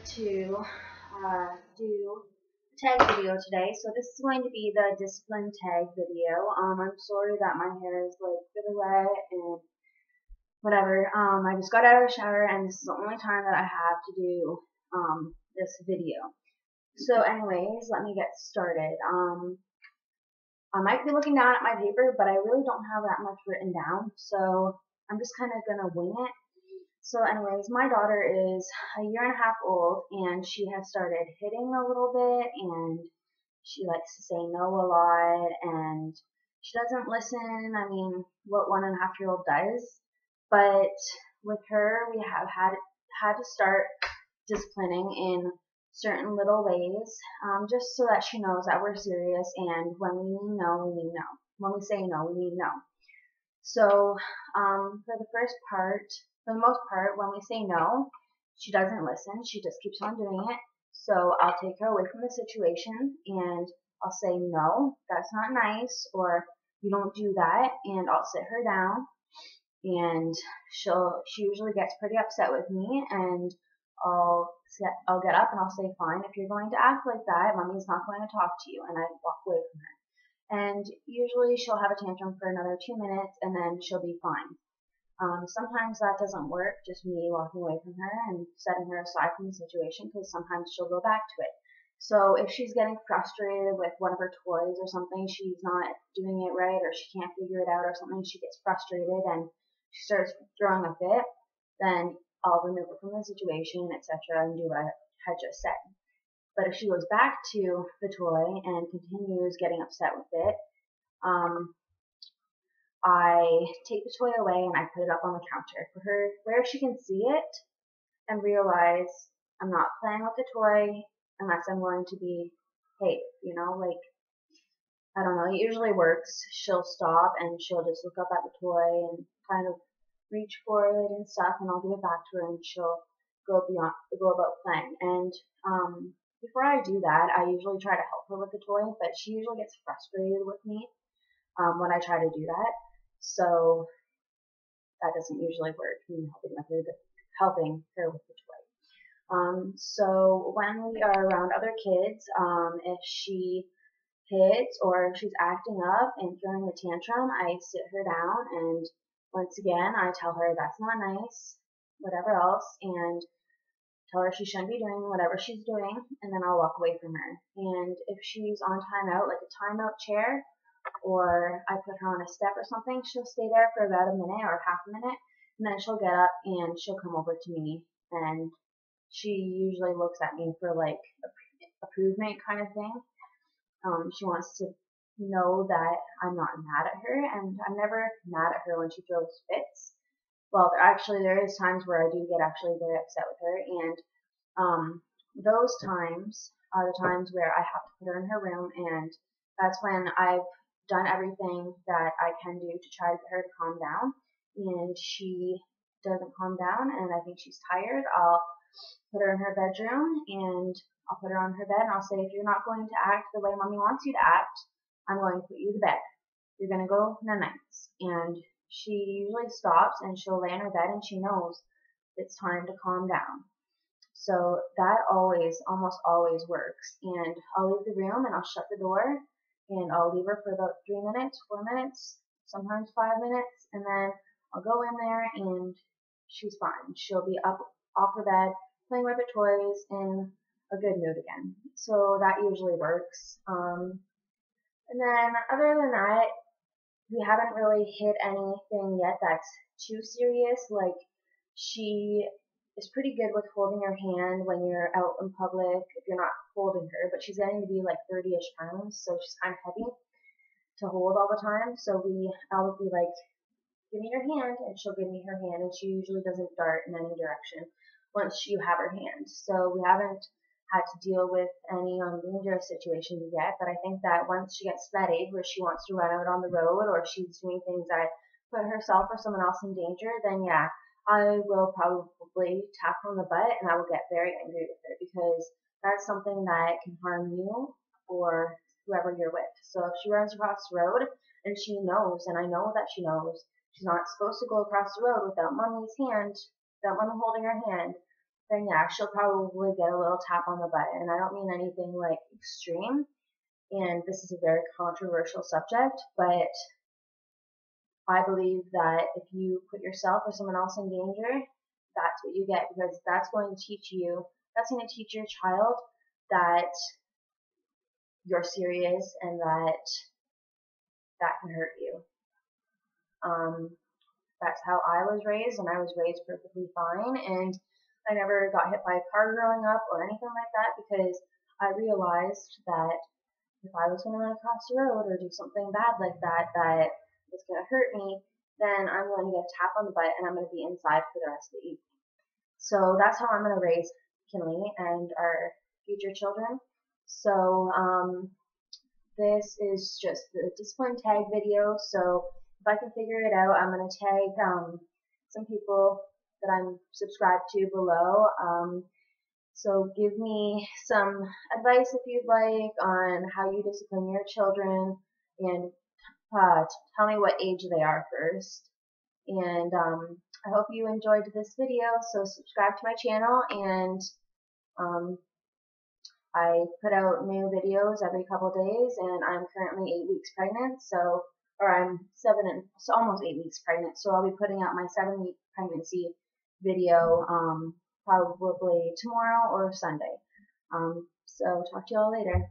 to do a tag video today. So this is going to be the discipline tag video. I'm sorry that my hair is like really wet and whatever. I just got out of the shower and this is the only time that I have to do this video. So anyways, let me get started. I might be looking down at my paper, but I really don't have that much written down, so I'm just kind of gonna wing it. So anyways, my daughter is a year and a half old and she has started hitting a little bit and she likes to say no a lot and she doesn't listen. I mean, what 1.5-year-old does. But with her, we have had to start disciplining in certain little ways, just so that she knows that we're serious and when we mean no, we mean no. When we say no, we mean no. So for the most part, when we say no, she doesn't listen. She just keeps on doing it. So I'll take her away from the situation and I'll say, no, that's not nice, or you don't do that, and I'll sit her down and she usually gets pretty upset with me, and I'll get up and I'll say, fine, if you're going to act like that, mommy's not going to talk to you, and I walk away from her. And usually she'll have a tantrum for another 2 minutes and then she'll be fine. Sometimes that doesn't work, just me walking away from her and setting her aside from the situation, because sometimes she'll go back to it. So if she's getting frustrated with one of her toys or something, she's not doing it right, or she can't figure it out or something, she gets frustrated and she starts throwing a fit, then I'll remove her from the situation, etc., and do what I had just said. But if she goes back to the toy and continues getting upset with it, I take the toy away and I put it up on the counter for her, where she can see it and realize I'm not playing with the toy unless I'm going to behave, like, I don't know, it usually works. She'll stop and she'll just look up at the toy and kind of reach for it and stuff, and I'll give it back to her and she'll go about playing. And before I do that, I usually try to help her with the toy, but she usually gets frustrated with me when I try to do that. So that doesn't usually work, helping her with the toy. So when we are around other kids, if she hits or if she's acting up and throwing a tantrum, I sit her down and once again I tell her that's not nice, whatever else, and tell her she shouldn't be doing whatever she's doing, and then I'll walk away from her. And if she's on timeout, like a timeout chair, or I put her on a step or something, she'll stay there for about a minute or half a minute, and then she'll get up and she'll come over to me, and she usually looks at me for like improvement kind of thing. She wants to know that I'm not mad at her, and I'm never mad at her when she throws fits. Well, there is times where I do get actually very upset with her, and those times are the times where I have to put her in her room, and that's when I've done everything that I can do to try to get her to calm down, and she doesn't calm down, and I think she's tired. I'll put her in her bedroom, and I'll put her on her bed, and I'll say, if you're not going to act the way mommy wants you to act, I'm going to put you to bed. You're going to go night-nights. And she usually stops and she'll lay in her bed and she knows it's time to calm down. So that almost always works. And I'll leave the room and I'll shut the door and I'll leave her for about 3 minutes, 4 minutes, sometimes 5 minutes, and then I'll go in there and she's fine. She'll be up off her bed, playing with her toys, in a good mood again. So that usually works. And then other than that, we haven't really hit anything yet that's too serious. Like, she is pretty good with holding your hand when you're out in public if you're not holding her, but she's getting to be like 30-ish pounds, so she's kind of heavy to hold all the time. So I'll be like, give me your hand, and she'll give me her hand, and she usually doesn't dart in any direction once you have her hand. So we haven't had to deal with any dangerous situations yet, but I think that once she gets to that age where she wants to run out on the road, or she's doing things that put herself or someone else in danger, then yeah, I will probably tap her on the butt and I will get very angry with her, because that's something that can harm you or whoever you're with. So if she runs across the road and she knows, and I know that she knows, she's not supposed to go across the road without mommy's hand, without mommy holding her hand, then yeah, she'll probably get a little tap on the butt. And I don't mean anything like extreme. And this is a very controversial subject, but I believe that if you put yourself or someone else in danger, that's what you get, because that's going to teach your child that you're serious and that can hurt you. That's how I was raised, and I was raised perfectly fine, and I never got hit by a car growing up or anything like that, because I realized that if I was going to run across the road or do something bad like that was going to hurt me, then I'm going to get a tap on the butt and I'm going to be inside for the rest of the evening. So that's how I'm going to raise Kinley and our future children. So this is just the discipline tag video. So if I can figure it out, I'm going to tag some people that I'm subscribed to below. So give me some advice if you'd like on how you discipline your children, and tell me what age they are first. And I hope you enjoyed this video, so subscribe to my channel, and I put out new videos every couple days, and I'm currently 8 weeks pregnant, or I'm almost 8 weeks pregnant, so I'll be putting out my 7-week pregnancy video probably tomorrow or Sunday. So talk to y'all later.